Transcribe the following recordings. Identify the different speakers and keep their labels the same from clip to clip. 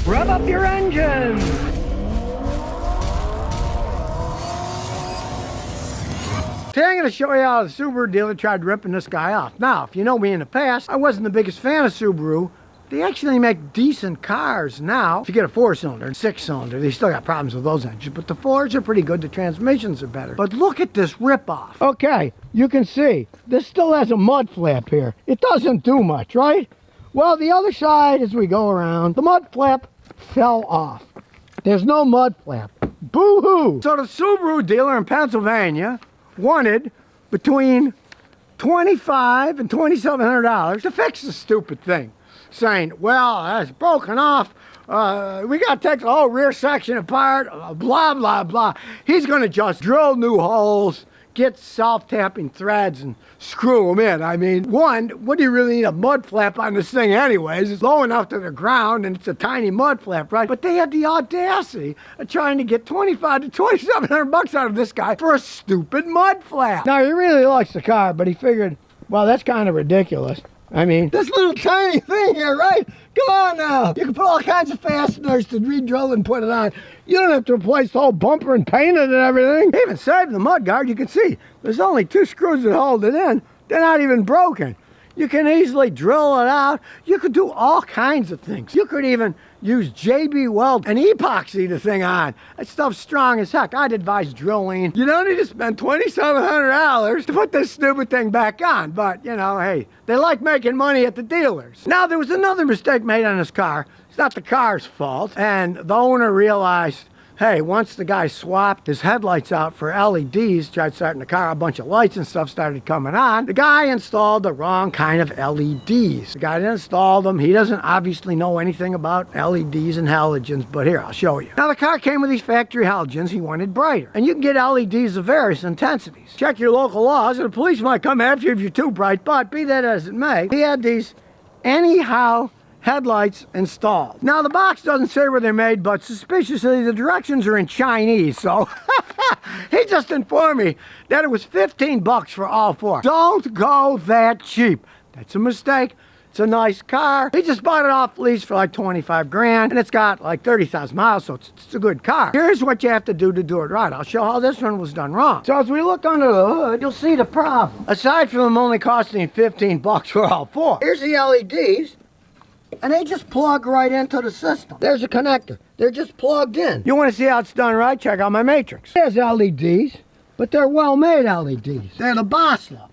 Speaker 1: Rev up your engines! Today I'm going to show you how the Subaru dealer tried ripping this guy off. Now, if you know me in the past, I wasn't the biggest fan of Subaru. They actually make decent cars now. If you get a 4-cylinder and 6-cylinder, they still got problems with those engines. But the 4s are pretty good, the transmissions are better. But look at this rip-off. Okay, you can see, this still has a mud flap here. It doesn't do much, right? Well, the other side, as we go around, the mud flap fell off. There's no mud flap. Boo-hoo! So the Subaru dealer in Pennsylvania wanted between $2,500 and $2,700 to fix the stupid thing, saying, well, it's broken off, we got to take the whole rear section apart, blah blah blah. He's going to just drill new holes, get self-tapping threads and screw them in. I mean, one, what do you really need a mud flap on this thing anyways? It's low enough to the ground and it's a tiny mud flap, right? But they had the audacity of trying to get $2,500 to $2,700 out of this guy for a stupid mud flap. Now, he really likes the car, but he figured, well, that's kind of ridiculous. I mean, this little tiny thing here, right? Come on now. You can put all kinds of fasteners to re-drill and put it on. You don't have to replace the whole bumper and paint it and everything. Even saved the mud guard, you can see there's only 2 screws that hold it in. They're not even broken. You can easily drill it out. You could do all kinds of things. You could even use JB Weld and epoxy the thing on. That stuff's strong as heck. I'd advise drilling. You don't need to spend $2,700 to put this stupid thing back on. But, you know, hey, they like making money at the dealers. Now, there was another mistake made on this car. It's not the car's fault. And the owner realized, hey, once the guy swapped his headlights out for LEDs, tried starting the car, a bunch of lights and stuff started coming on. The guy installed the wrong kind of LEDs. The guy that installed them, he doesn't obviously know anything about LEDs and halogens, but here, I'll show you. Now, the car came with these factory halogens. He wanted brighter. And you can get LEDs of various intensities. Check your local laws, and the police might come after you if you're too bright, but be that as it may, he had these anyhow headlights installed. Now, the box doesn't say where they're made, but suspiciously the directions are in Chinese, so he just informed me that it was $15 for all 4. Don't go that cheap. That's a mistake. It's a nice car. He just bought it off lease for like 25 grand, and it's got like 30,000 miles, so it's a good car. Here's what you have to do it right. I'll show how this one was done wrong. So as we look under the hood, you'll see the problem. Aside from them only costing $15 for all 4, here's the LEDs. And they just plug right into the system. There's a connector. They're just plugged in. You want to see how it's done right? Check out my matrix. There's LEDs, but they're well-made LEDs. They're the boss look.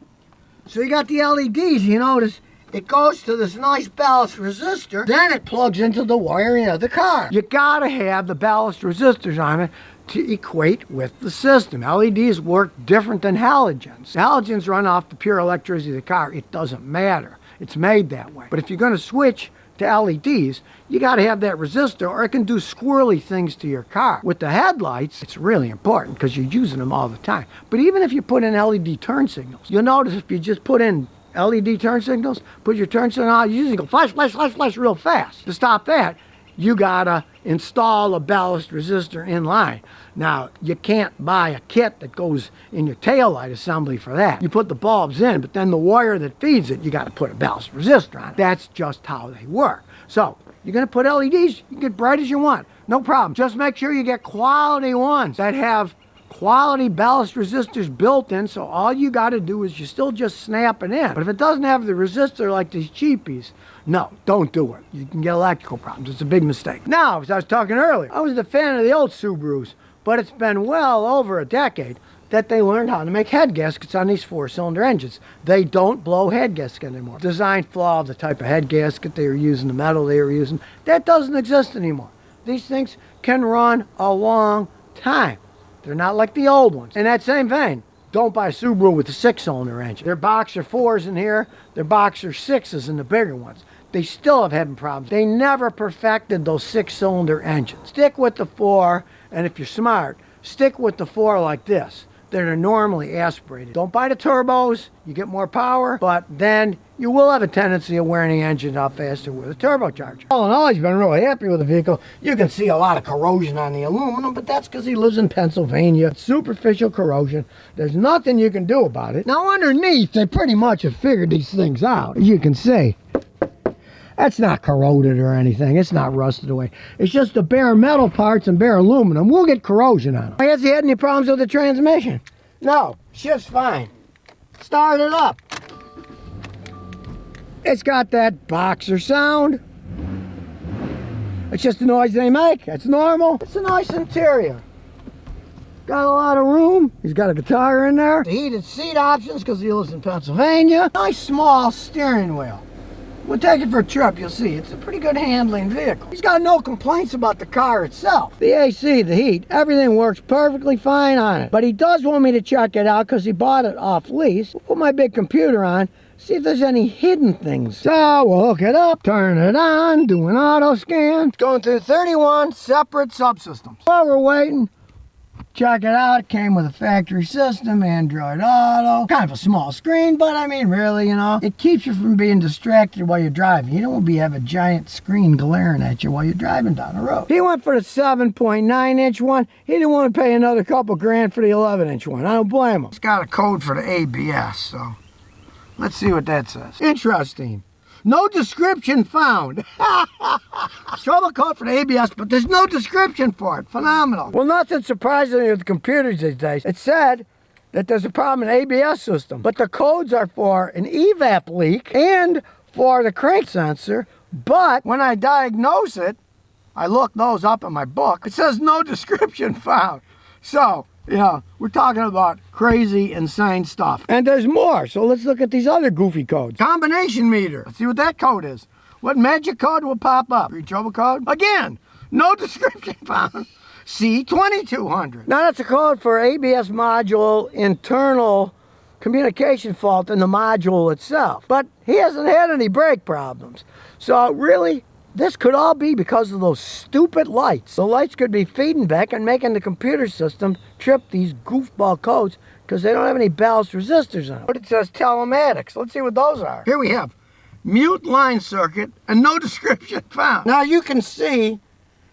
Speaker 1: So you got the LEDs, you notice it goes to this nice ballast resistor, then it plugs into the wiring of the car. You gotta have the ballast resistors on it to equate with the system. LEDs work different than halogens. Halogens run off the pure electricity of the car. It doesn't matter. It's made that way. But if you're gonna switch to LEDs, you got to have that resistor or it can do squirrely things to your car. With the headlights, it's really important because you're using them all the time. But even if you put in LED turn signals, you'll notice if you just put in LED turn signals, put your turn signal on, you usually go flash, flash, flash, flash real fast. To stop that, you gotta install a ballast resistor in line. Now, you can't buy a kit that goes in your taillight assembly for that. You put the bulbs in, but then the wire that feeds it, you gotta put a ballast resistor on it. That's just how they work. So, you're gonna put LEDs, you can get bright as you want. No problem. Just make sure you get quality ones that have quality ballast resistors built in, so all you got to do is you still just snap it in. But if it doesn't have the resistor like these cheapies, no, don't do it. You can get electrical problems. It's a big mistake. Now, as I was talking earlier, I was a fan of the old Subarus, but it's been well over a decade that they learned how to make head gaskets on these 4-cylinder engines. They don't blow head gasket anymore. Design flaw of the type of head gasket they were using, the metal they were using, that doesn't exist anymore. These things can run a long time. They're not like the old ones. In that same vein, don't buy a Subaru with a 6-cylinder engine. Their Boxer 4s in here, their Boxer 6s in the bigger ones. They still have having problems. They never perfected those 6-cylinder engines. Stick with the 4, and if you're smart, stick with the 4 like this. that are normally aspirated. Don't buy the turbos, you get more power, but then you will have a tendency of wearing the engine out faster with a turbocharger. All in all, he's been really happy with the vehicle. You can see a lot of corrosion on the aluminum, but that's because he lives in Pennsylvania. It's superficial corrosion. There's nothing you can do about it. Now underneath, they pretty much have figured these things out. You can see That's not corroded or anything. It's not rusted away. It's just the bare metal parts and bare aluminum will get corrosion on them. Has he had any problems with the transmission? No, shift's fine. Start it up. It's got that boxer sound. It's just the noise they make. It's normal. It's a nice interior. Got a lot of room. He's got a guitar in there. The heated seat options because he lives in Pennsylvania. Nice small steering wheel. We'll take it for a trip, you'll see. It's a pretty good handling vehicle. He's got no complaints about the car itself. The AC, the heat, everything works perfectly fine on it. But he does want me to check it out because he bought it off lease. We'll put my big computer on, see if there's any hidden things. So we'll hook it up, turn it on, do an auto scan. It's going through 31 separate subsystems. While we're waiting, check it out. It came with a factory system, Android Auto. Kind of a small screen, but I mean, really, you know, it keeps you from being distracted while you're driving. You don't want to have a giant screen glaring at you while you're driving down the road. He went for the 7.9-inch one. He didn't want to pay another couple grand for the 11-inch one. I don't blame him. It's got a code for the ABS, so let's see what that says. Interesting. No description found. Trouble code for the ABS, but there's no description for it. Phenomenal. Well, nothing surprising with computers these days. It said that there's a problem in the ABS system, but the codes are for an evap leak and for the crank sensor. But when I diagnose it, I look those up in my book. It says no description found. So, yeah, we're talking about crazy, insane stuff. And there's more, so let's look at these other goofy codes. Combination meter. Let's see what that code is. What magic code will pop up? Read trouble code? Again, no description found. C2200. Now that's a code for ABS module internal communication fault in the module itself. But he hasn't had any brake problems. So really, this could all be because of those stupid lights. The lights could be feeding back and making the computer system trip these goofball codes because they don't have any ballast resistors on them. But it says telematics. Let's see what those are. Here we have mute line circuit and no description found. Now you can see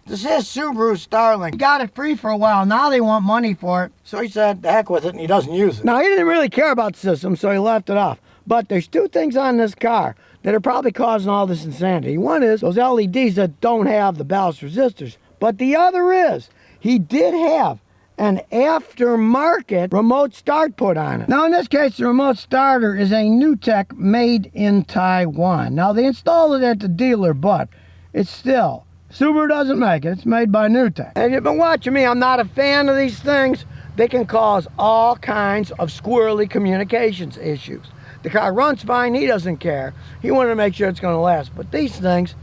Speaker 1: this is Subaru Starling. He got it free for a while. Now they want money for it. So he said, the heck with it, and he doesn't use it. Now he didn't really care about the system, so he left it off. But there's two things on this car that are probably causing all this insanity. One is those LEDs that don't have the ballast resistors. But the other is, he did have an aftermarket remote start put on it. Now in this case, the remote starter is a NewTek made in Taiwan. Now they installed it at the dealer, but it's still, Subaru doesn't make it. It's made by NewTek. And you've been watching me, I'm not a fan of these things. They can cause all kinds of squirrely communications issues. The car runs fine, he doesn't care. He wanted to make sure it's gonna last. But these things,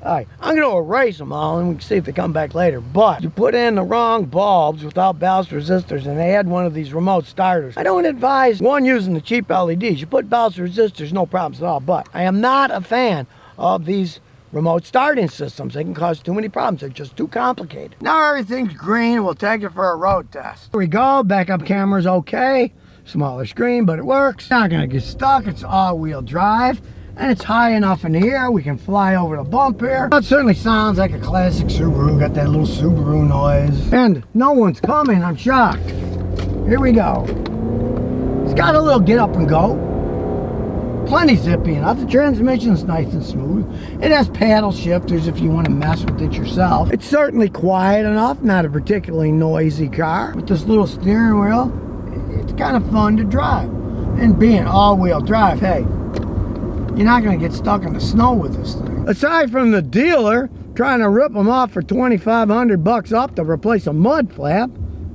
Speaker 1: all right, I'm gonna erase them all and we can see if they come back later. But you put in the wrong bulbs without ballast resistors and they had one of these remote starters. I don't advise one using the cheap LEDs. You put ballast resistors, no problems at all. But I am not a fan of these remote starting systems. They can cause too many problems. They're just too complicated. Now everything's green. We'll take it for a road test. Here we go. Backup camera's okay. Smaller screen, but it works. Not gonna get stuck. It's all-wheel drive, and it's high enough in the air. We can fly over the bump here. It certainly sounds like a classic Subaru. Got that little Subaru noise. And no one's coming. I'm shocked. Here we go. It's got a little get up and go. Plenty zippy enough. The transmission's nice and smooth. It has paddle shifters if you want to mess with it yourself. It's certainly quiet enough. Not a particularly noisy car. With this little steering wheel, it's kind of fun to drive. And being all-wheel drive, hey, you're not going to get stuck in the snow with this thing. Aside from the dealer trying to rip them off for $2,500 up to replace a mud flap,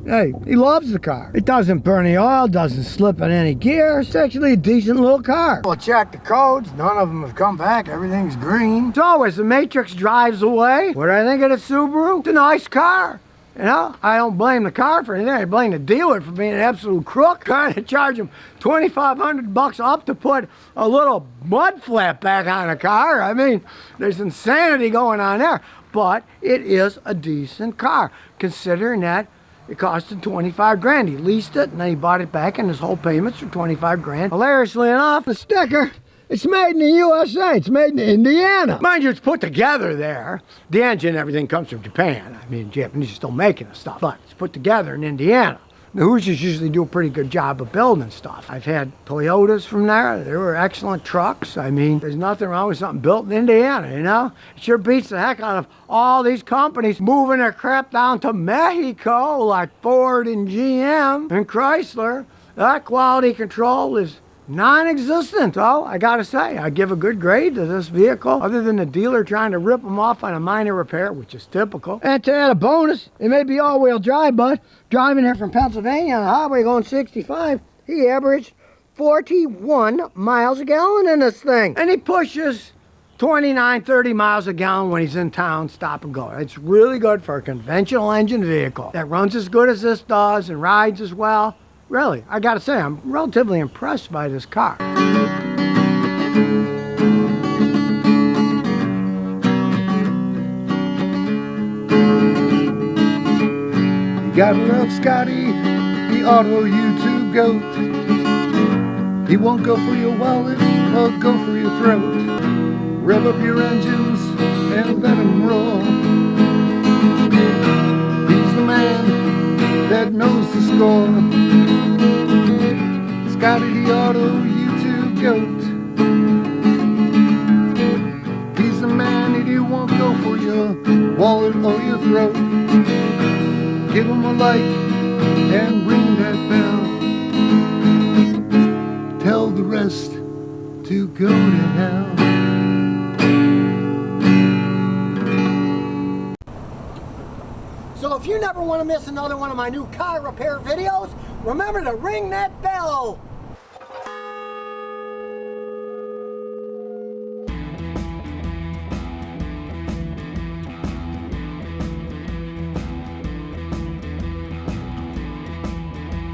Speaker 1: hey, he loves the car. It doesn't burn any oil, doesn't slip in any gear. It's actually a decent little car. We'll check the codes. None of them have come back. Everything's green. So as the Matrix drives away, what do I think of the Subaru? It's a nice car. You know, I don't blame the car for anything. I blame the dealer for being an absolute crook, trying to charge him $2,500 up to put a little mud flap back on a car. I mean, there's insanity going on there. But it is a decent car, considering that it cost him 25 grand. He leased it and then he bought it back and his whole payments for 25 grand. Hilariously enough, the sticker, it's made in the USA. It's made in Indiana. Mind you, it's put together there. The engine and everything comes from Japan. I mean, Japanese are still making the stuff, but it's put together in Indiana. The Hoosiers usually do a pretty good job of building stuff. I've had Toyotas from there. They were excellent trucks. I mean, there's nothing wrong with something built in Indiana, you know? It sure beats the heck out of all these companies moving their crap down to Mexico, like Ford and GM and Chrysler. That quality control is non-existent. Oh, I gotta say, I give a good grade to this vehicle, other than the dealer trying to rip them off on a minor repair, which is typical. And to add a bonus, it may be all-wheel drive, but driving here from Pennsylvania on the highway going 65, he averaged 41 miles a gallon in this thing. And he pushes 29, 30 miles a gallon when he's in town, stop and go. It's really good for a conventional engine vehicle that runs as good as this does and rides as well. Really, I gotta say, I'm relatively impressed by this car.
Speaker 2: You gotta love Scotty, the auto YouTube goat. He won't go for your wallet, or go for your throat. Rev up your engines and let him roar. He's the man that knows the score. Scotty the auto YouTube goat. He's the man and he won't go for your wallet or your throat. Give him a like and ring that bell. Tell the rest to go to hell.
Speaker 1: So if you never want to miss another one of my new car repair videos, remember to ring that bell.